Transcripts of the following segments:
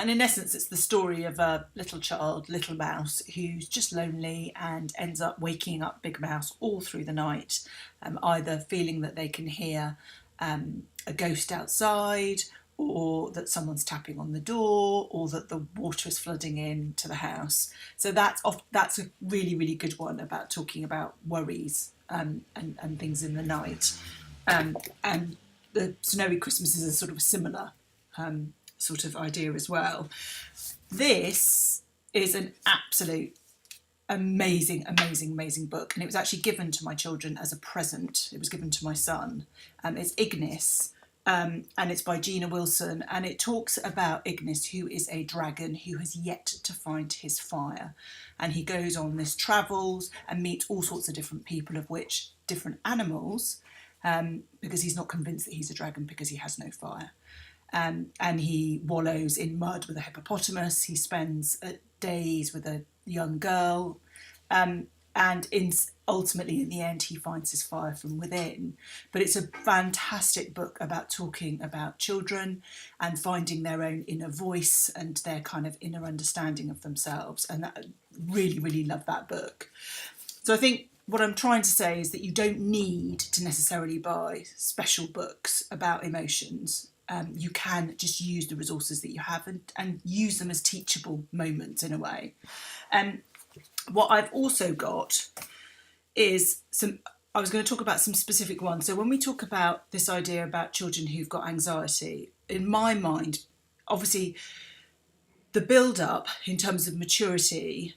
And in essence, it's the story of a little child, Little Mouse, who's just lonely and ends up waking up Big Mouse all through the night, either feeling that they can hear a ghost outside, or that someone's tapping on the door, or that the water is flooding into the house. So that's a really, really good one about talking about worries and things in the night. And the Snowy Christmas is a sort of similar sort of idea as well. This is an absolute amazing, amazing, amazing book, and it was actually given to my children as a present. It was given to my son. It's Ignis, and it's by Gina Wilson, and it talks about Ignis, who is a dragon who has yet to find his fire, and he goes on this travels and meets all sorts of different people, of which different animals, because he's not convinced that he's a dragon because he has no fire. And he wallows in mud with a hippopotamus. He spends days with a young girl, and ultimately, in the end, he finds his fire from within. But it's a fantastic book about talking about children and finding their own inner voice and their kind of inner understanding of themselves. And I really, really love that book. So I think what I'm trying to say is that you don't need to necessarily buy special books about emotions. You can just use the resources that you have and use them as teachable moments in a way. What I've also got is I was going to talk about some specific ones. So when we talk about this idea about children who've got anxiety, in my mind, obviously the build-up in terms of maturity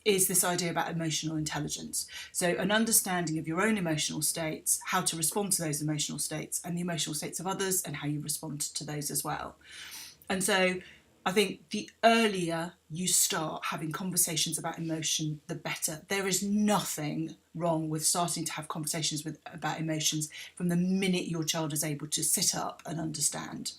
is this idea about emotional intelligence. So an understanding of your own emotional states, how to respond to those emotional states, and the emotional states of others, and how you respond to those as well. And so I think the earlier you start having conversations about emotion, the better. There is nothing wrong with starting to have conversations about emotions from the minute your child is able to sit up and understand.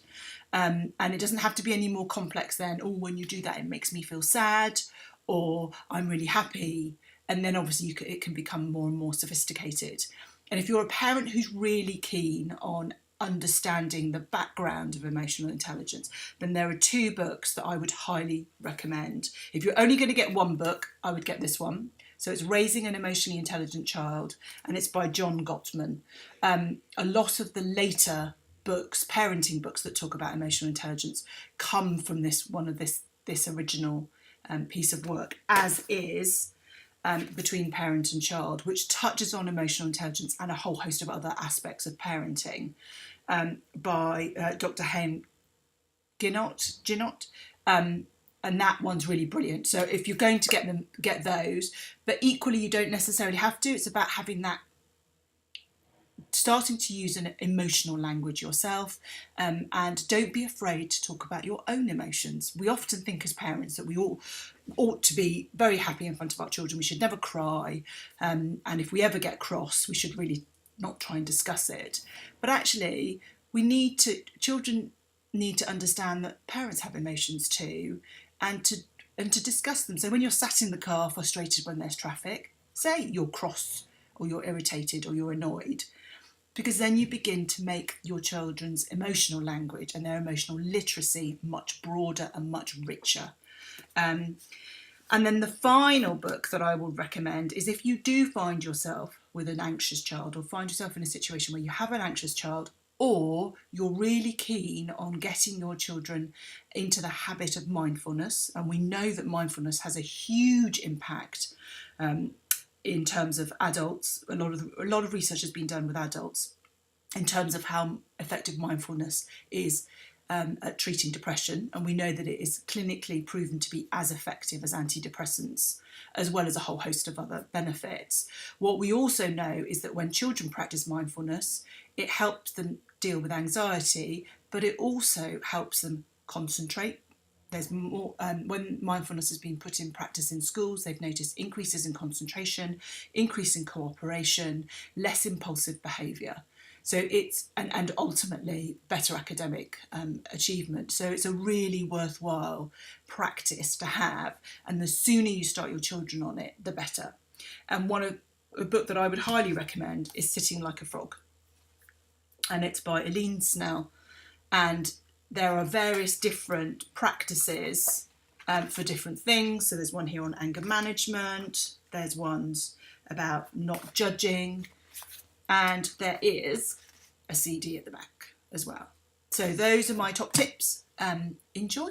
And it doesn't have to be any more complex than, oh, when you do that, it makes me feel sad, or I'm really happy. And then obviously it can become more and more sophisticated. And if you're a parent who's really keen on understanding the background of emotional intelligence, then there are two books that I would highly recommend. If you're only going to get one book, I would get this one. So it's Raising an Emotionally Intelligent Child, and it's by John Gottman. A lot of the later books, parenting books that talk about emotional intelligence, come from this original piece of work, as is Between Parent and Child, which touches on emotional intelligence and a whole host of other aspects of parenting, by Dr. Hen Ginott. And that one's really brilliant. So if you're going to get those, but equally you don't necessarily have to. It's about having that, starting to use an emotional language yourself, and don't be afraid to talk about your own emotions. We often think as parents that we all ought to be very happy in front of our children. We should never cry, and if we ever get cross, we should really not try and discuss it. But actually, children need to understand that parents have emotions too, and to discuss them. So when you're sat in the car frustrated when there's traffic, say you're cross or you're irritated or you're annoyed, because then you begin to make your children's emotional language and their emotional literacy much broader and much richer. And then the final book that I would recommend is, if you do find yourself with an anxious child, or find yourself in a situation where you have an anxious child, or you're really keen on getting your children into the habit of mindfulness, and we know that mindfulness has a huge impact in terms of adults. A lot of research has been done with adults in terms of how effective mindfulness is at treating depression, and we know that it is clinically proven to be as effective as antidepressants, as well as a whole host of other benefits. What we also know is that when children practice mindfulness, it helps them deal with anxiety, but it also helps them concentrate. There's more, when mindfulness has been put in practice in schools, they've noticed increases in concentration, increase in cooperation, less impulsive behaviour. So it's, and ultimately better academic achievement. So it's a really worthwhile practice to have. And the sooner you start your children on it, the better. And a book that I would highly recommend is Sitting Like a Frog. And it's by Eileen Snell. And there are various different practices for different things. So there's one here on anger management, there's ones about not judging, and there is a CD at the back as well. So those are my top tips. Enjoy.